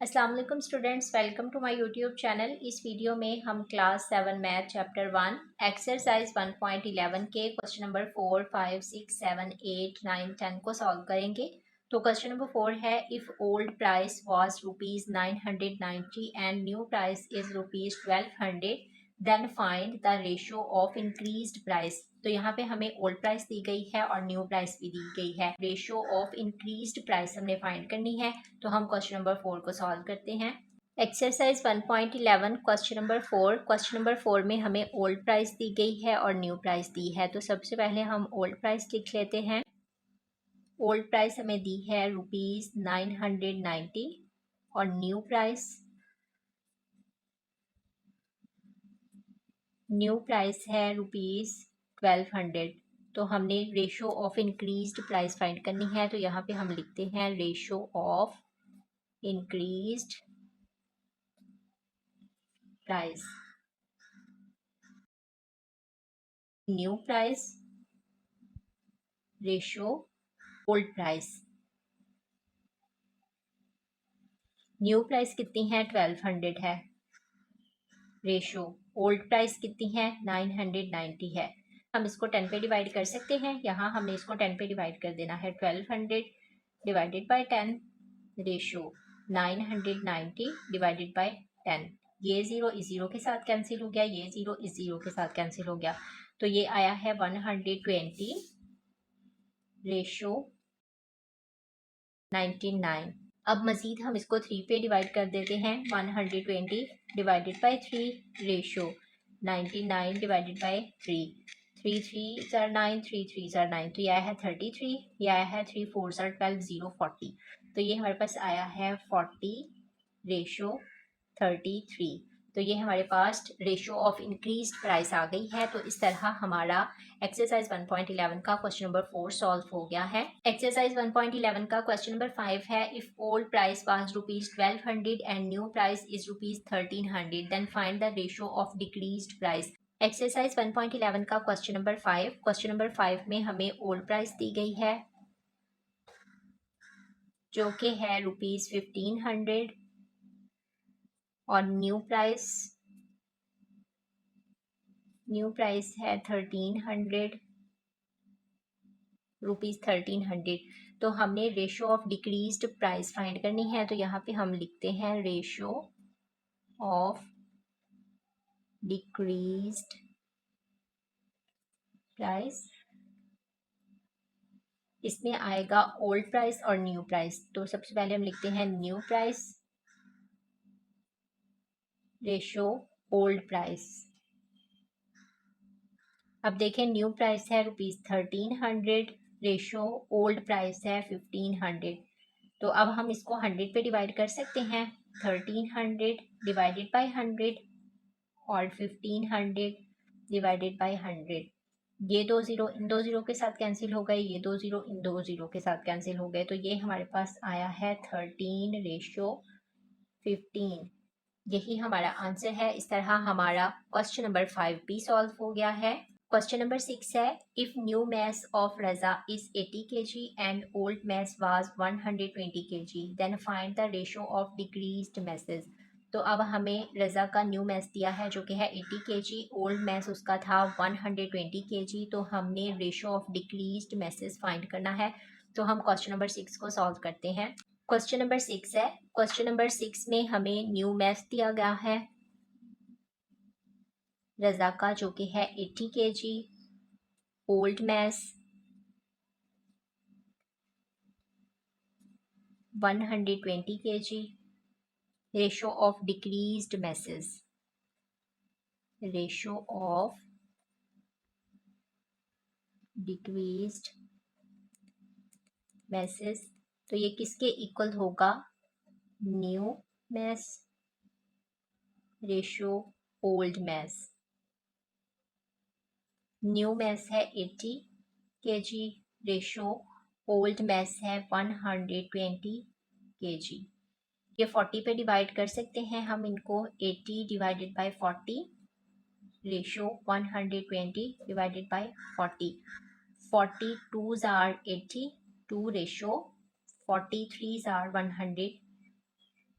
अस्सलाम वालेकुम students, welcome to my YouTube channel. इस वीडियो में हम क्लास 7 मैथ चैप्टर 1 एक्सरसाइज 1.11 के क्वेश्चन नंबर 4, 5, 6, 7, 8, 9, 10 को सॉल्व करेंगे। तो क्वेश्चन नंबर 4 है, if old price was ₹990 and new price is ₹1200 then find the ratio of increased price. तो यहाँ पे हमें ओल्ड प्राइस दी गई है और न्यू प्राइस भी दी गई है। रेशियो ऑफ इंक्रीज्ड प्राइस हमने फाइंड करनी है। तो हम क्वेश्चन नंबर 4 को सॉल्व करते हैं। एक्सरसाइज 1.11 क्वेश्चन नंबर 4 में हमें ओल्ड प्राइस दी गई है और न्यू प्राइस दी है। तो सबसे पहले हम ओल्ड प्राइस लिख लेते हैं। ओल्ड प्राइस हमें दी है ₹990 और न्यू प्राइस है ₹1200। तो हमने ratio of increased price find करनी है। तो यहाँ पे हम लिखते हैं ratio of increased price, new price ratio old price. New price कितनी है? 1200 है। रेशो ओल्ड प्राइस कितनी है? 990 है। हम इसको 10 पे डिवाइड कर सकते हैं। यहाँ हमने इसको 10 पे डिवाइड कर देना है। 1200 divided by 10, ratio 990 divided by 10। ये जीरो इस जीरो के साथ कैंसिल हो गया, ये जीरो इस जीरो के साथ कैंसिल हो गया। तो ये आया है 120 रेशो 99। अब मजीद हम इसको 3 पे डिवाइड कर देते हैं। 120 divided by 3 ratio 99 divided by 3। 3 3 are 9, 3 3 are 9। तो यह आया है 33, यह आया है 3 4 are 12, 0 40। तो ये हमारे पास आया है 40 रेशो 33। तो ये हमारे पास रेशो ऑफ इंक्रीज प्राइस आ गई है। तो इस तरह हमारा एक्सरसाइज 1.11 का क्वेश्चन नंबर 4 सॉल्व हो गया है। एक्सरसाइज 1.11 का क्वेश्चन नंबर 5 है, if old price was ₹1200 and new price is ₹1300 then find the ratio of decreased price. Exercise 1.11 का क्वेश्चन नंबर 5 में हमें ओल्ड प्राइस दी गई है जो कि है ₹1500 और न्यू प्राइस है 1300 ₹1300। तो हमने ratio of decreased price find करनी है। तो यहाँ पे हम लिखते हैं रेशो ऑफ डिक्रीज्ड प्राइस। इसमें आएगा ओल्ड प्राइस और न्यू प्राइस। तो सबसे पहले हम लिखते हैं new price ratio old price. अब देखें, न्यू प्राइस है ₹1300, रेशो ओल्ड प्राइस है 1500। तो अब हम इसको 100 पे डिवाइड कर सकते हैं। 1300 डिवाइडेड बाई 100 और 1500 डिवाइडेड बाई 100। ये दो जीरो इन दो जीरो के साथ कैंसिल हो गए, ये दो जीरो इन दो जीरो के साथ कैंसिल हो गए। तो ये हमारे पास आया है 13 रेशो 15। यही हमारा आंसर है। इस तरह हमारा क्वेश्चन नंबर 5 भी सॉल्व हो गया है। क्वेश्चन नंबर 6 है, if new mass of Raza is 80 kg and old mass was 120 kg then find the ratio of decreased masses। तो अब हमें रजा का न्यू मैस दिया है जो कि है 80 kg, ओल्ड मैस उसका था 120 kg। तो हमने ratio of decreased message find करना है। तो हम क्वेश्चन नंबर 6 को सॉल्व करते हैं। क्वेश्चन नंबर 6 है, क्वेश्चन नंबर 6 में हमें न्यू मैथ दिया गया है रजा का जो कि है 80 kg, old math 120 kg, ratio of decreased message, ratio of decreased message. तो ये किसके इक्वल होगा? New math ratio old math. New math है 80 kg, रेशो ओल्ड मैथ है 120 kg। ये 40 पे डिवाइड कर सकते हैं हम इनको। 80 divided by 40 ratio 120 divided by 40। 40 2s are 80, 2 ratio 43s are 100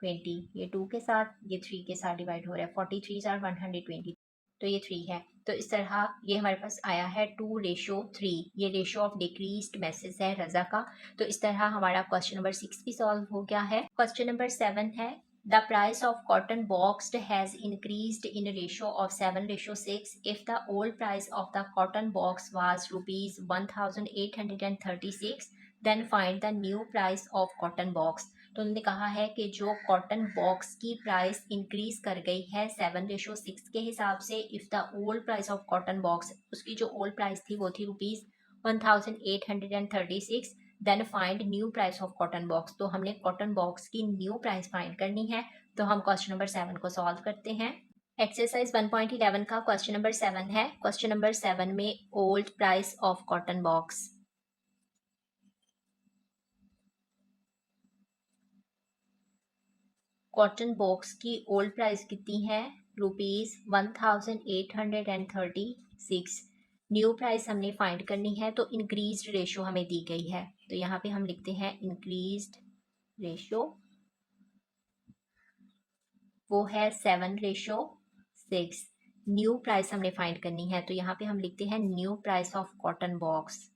20, ये 2 के साथ, ये 3 के साथ डिवाइड हो रहा है, 43 आर 120, तो ये 3 है। तो इस तरह ये हमारे पास आया है 2:3, ये रेशो ऑफ डिक्रीज्ड मैसेज है रजा का। तो इस तरह हमारा क्वेश्चन नंबर 6 भी सॉल्व हो गया है। क्वेश्चन नंबर 7 है, the price of cotton boxed has increased in ratio of 7:6 if the old price of the cotton box was ₹1836, then find the new price of cotton box. तो उन्होंने कहा है कि जो कॉटन बॉक्स की price increase कर गई है 7:6 के हिसाब से, if the old price of cotton box, उसकी जो ओल्ड प्राइस थी वो थी ₹1836, then find new price of cotton box. तो हमने कॉटन बॉक्स की न्यू प्राइस फाइंड करनी है। तो हम क्वेश्चन नंबर 7 को सॉल्व करते हैं। एक्सरसाइज 1.11 का क्वेश्चन नंबर 7 है। क्वेश्चन नंबर 7 में old price of cotton box, cotton box की ओल्ड प्राइस कितनी है, ₹1836। न्यू प्राइस हमने फाइंड करनी है, तो इंक्रीज्ड रेशो हमें दी गई है, तो यहाँ पे हम लिखते हैं इंक्रीज्ड रेशो, वो है 7:6। न्यू प्राइस हमने फाइंड करनी है, तो यहाँ पे हम लिखते हैं new price of cotton box.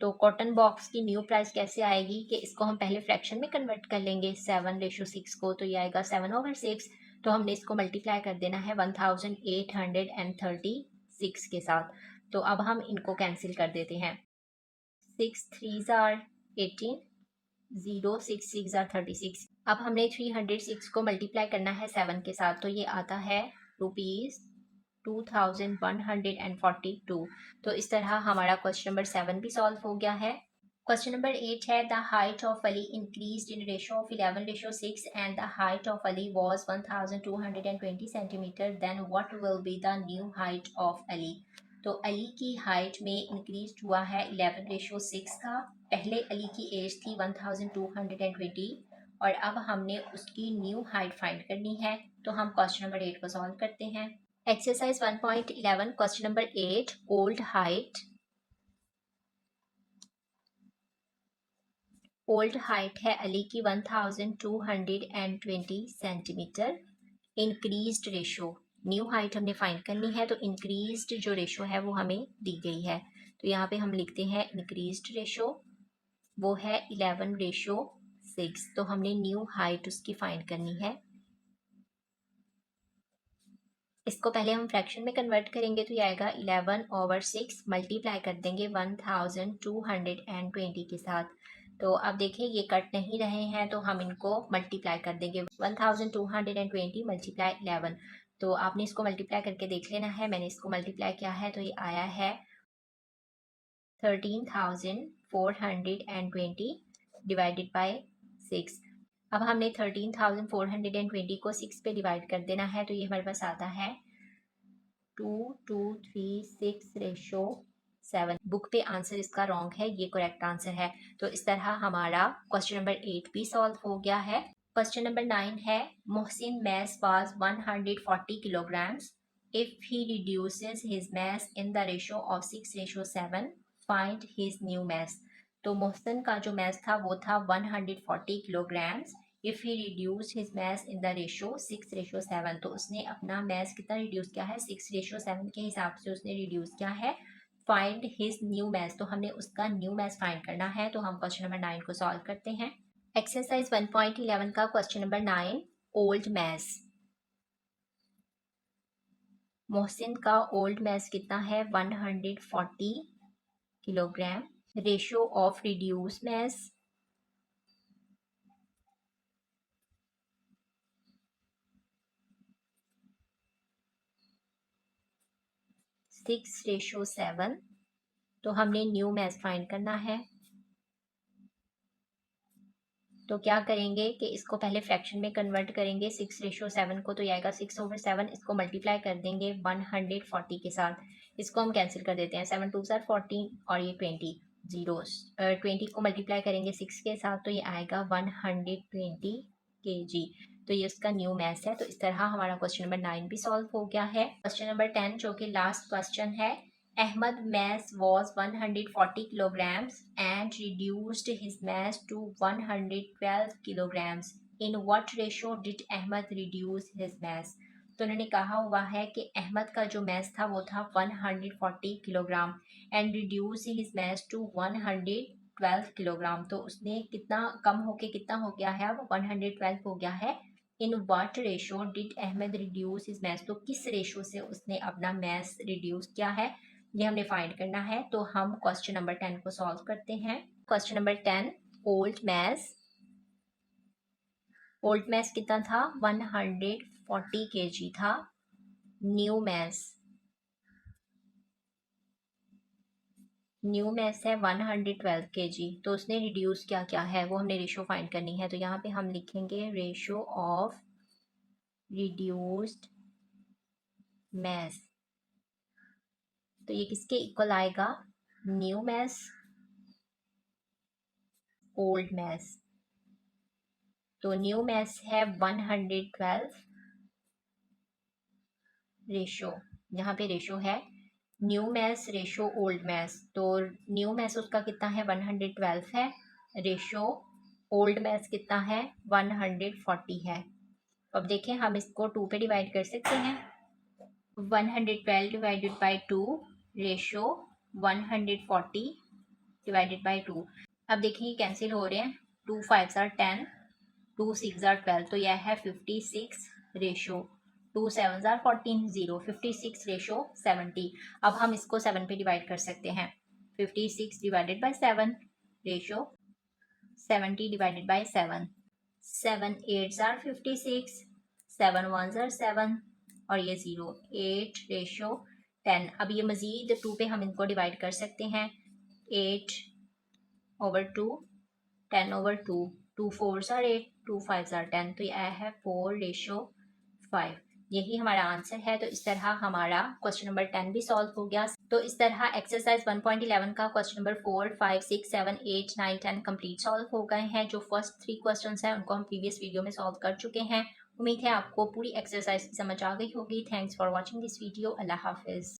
तो कॉटन बॉक्स की न्यू प्राइस कैसे आएगी कि इसको हम पहले फ्रैक्शन में कन्वर्ट कर लेंगे 7:6 को, तो ये आएगा 7/6। तो हमने इसको मल्टीप्लाई कर देना है 1836 के साथ। तो अब हम इनको कैंसिल कर देते हैं। 6 3s आर 18, 0 6 6 आर 36। अब हमने 306 को मल्टीप्लाई करना है 7 के साथ, तो ये आता है ₹2142। तो इस तरह हमारा क्वेश्चन नंबर 7 भी सॉल्व हो गया है। क्वेश्चन नंबर 8 है, the height of Ali increased in ratio of 11:6 and the height of Ali was 1220 centimeter, then what will be the new height of Ali. तो अली की हाइट में इंक्रीज हुआ है 11:6 का। पहले अली की एज थी 1220 और अब हमने उसकी न्यू हाइट फाइंड करनी है। तो हम क्वेश्चन नंबर 8 को सॉल्व करते हैं। Exercise 1.11 question number 8, old height. Old height है अली की 1220 centimetre. Increased ratio, new height हमने फाइंड करनी है, तो इंक्रीज्ड जो रेशो है वो हमें दी गई है। तो यहाँ पे हम लिखते हैं इंक्रीज्ड रेशो, वो है 11:6। तो हमने न्यू हाइट उसकी फाइंड करनी है। इसको पहले हम फ्रैक्शन में कन्वर्ट करेंगे, तो ये आएगा 11/6, मल्टीप्लाई कर देंगे 1220 के साथ। तो अब देखिए ये कट नहीं रहे हैं, तो हम इनको मल्टीप्लाई कर देंगे 1220 मल्टीप्लाई 11। तो आपने इसको मल्टीप्लाई करके देख लेना है। मैंने इसको मल्टीप्लाई किया है, तो ये आया है 13,420 डिवाइडेड बाय 6। अब हमने 13,420 को 6 पे डिवाइड कर देना है, तो ये हमारे पास आता है 2236:7। बुक पे आंसर इसका रॉन्ग है, ये करेक्ट आंसर है। तो इस तरह हमारा क्वेश्चन नंबर 8 भी सॉल्व हो गया है। क्वेश्चन नंबर 9 है, Mohsin mass was 140 kilograms. If he reduces his mass in the ratio of 6:7, find his new mass. तो मोहसिन का जो मैस था वो था 140 kilograms. If he reduce his mass in the ratio 6:7, तो उसने अपना मैस कितना रिड्यूस किया है, 6:7 के हिसाब से उसने रिड्यूस किया है। फाइंड हिज न्यू मैस, तो हमने उसका न्यू मैस फाइंड करना है। तो हम क्वेश्चन नंबर 9 को सॉल्व करते हैं। एक्सरसाइज 1.11 का question number 9, old mass. Mohsin का ओल्ड मैस कितना है, 140 kilogram. Ratio of reduce mass 6:7। तो हमने न्यू मैस फाइंड करना है। तो क्या करेंगे कि इसको पहले फ्रैक्शन में कन्वर्ट करेंगे 6:7 को, तो ये आएगा 6/7। इसको मल्टीप्लाई कर देंगे 140 के साथ। इसको हम कैंसिल कर देते हैं, 7 2 14 और ये 20 जीरोस। 20 को मल्टीप्लाई करेंगे 6 के साथ, तो ये आएगा 120 kg। तो ये उसका न्यू मैस है। तो इस तरह हमारा क्वेश्चन नंबर 9 भी सॉल्व हो गया है। क्वेश्चन नंबर 10 जो कि लास्ट क्वेश्चन है, Ahmad mass was 140 kilograms and reduced his mass to 112 kilograms. In what ratio did Ahmad reduce his mass? तो उन्होंने कहा हुआ है कि अहमद का जो मैस था वो था 140 kilogram and reduce his mass to 112 kilogram. तो उसने कितना कम होके कितना हो गया है, अब 112 हो गया है। In what ratio did Ahmad reduce his mass, तो किस रेशो से उसने अपना मैस रिड्यूस किया है, ये हमने फाइंड करना है। तो हम क्वेश्चन नंबर 10 को सॉल्व करते हैं। क्वेश्चन नंबर 10, ओल्ड मैस कितना था, 140 kg था। न्यू मैस है 112 kg। तो उसने रिड्यूस क्या क्या है वो हमने रेशो फाइंड करनी है। तो यहाँ पे हम लिखेंगे रेशो ऑफ रिड्यूस्ड मैस। तो ये किसके इक्वल आएगा, न्यू मैस ओल्ड मैस। तो न्यू मैस है 112 रेशो, यहाँ पे रेशो है new mass ratio old mass. तो न्यू मैस उसका कितना है, 112 है। रेशो ओल्ड मैस कितना है, 140 है। अब देखें हम इसको 2 पे डिवाइड कर सकते हैं। 112 divided by 2 ratio 140 divided by 2। अब देखिए ये कैंसिल हो रहे हैं, 2 5 आर 10, 2 6 आर 12, तो यह है 56 रेशो। 2 7 are 14, 0, 56 ratio 70। अब हम इसको 7 पे डिवाइड कर सकते हैं। 56 divided by 7 ratio 70 divided by 7। 7 8 are 56, 7 1 are 7 और ये 0, 8 रेशो 10। अब ये मजीद 2 पे हम इनको डिवाइड कर सकते हैं। 8 ओवर 2, 10 ओवर 2, 2 4 आर 8, 2 5 आर 10, तो यह है 4 रेशो 5। यही हमारा आंसर है। तो इस तरह हमारा क्वेश्चन नंबर 10 भी सॉल्व हो गया। तो इस तरह एक्सरसाइज 1.11 का क्वेश्चन नंबर 4 5 6 7 8 9 10 कंप्लीट सॉल्व हो गए हैं। जो फर्स्ट 3 क्वेश्चन हैं उनको हम प्रीवियस वीडियो में सॉल्व कर चुके हैं। उम्मीद है आपको पूरी एक्सरसाइज समझ आ गई होगी। Thanks for watching this video. Allah Hafiz.